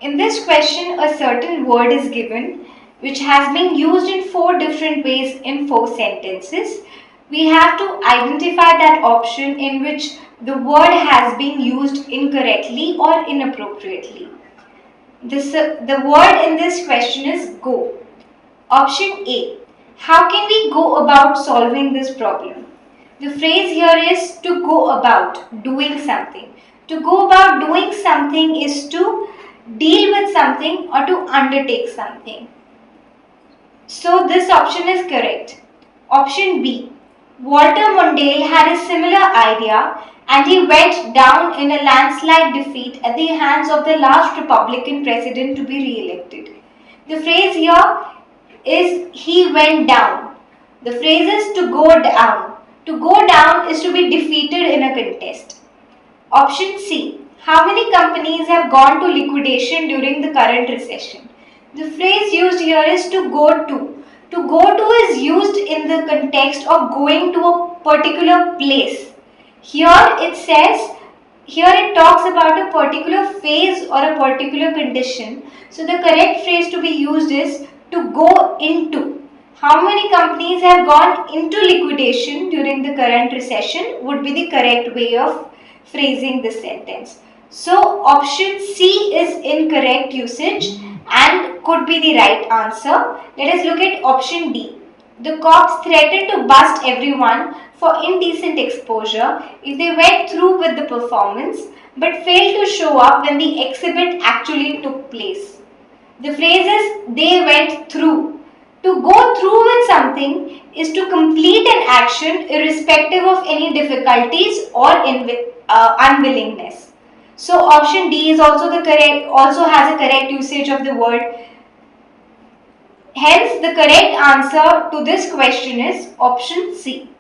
In this question, a certain word is given which has been used in 4 different ways in 4 sentences. We have to identify that option in which the word has been used incorrectly or inappropriately. The word in this question is go. Option A. How can we go about solving this problem? The phrase here is to go about doing something. To go about doing something is to deal with something or to undertake something. So this option is correct. Option B. Walter Mondale had a similar idea and he went down in a landslide defeat at the hands of the last Republican president to be re-elected. The phrase here is he went down. The phrase is to go down. To go down is to be defeated in a contest. Option C. How many companies have gone to liquidation during the current recession? The phrase used here is to go to. To go to is used in the context of going to a particular place. Here it talks about a particular phase or a particular condition. So the correct phrase to be used is to go into. How many companies have gone into liquidation during the current recession would be the correct way of phrasing this sentence. So option C is incorrect usage and could be the right answer. Let us look at option D. The cops threatened to bust everyone for indecent exposure if they went through with the performance but failed to show up when the exhibit actually took place. The phrase is they went through. To go through with something is to complete an action irrespective of any difficulties or unwillingness. So option D is also has a correct usage of the word. Hence the correct answer to this question is option C.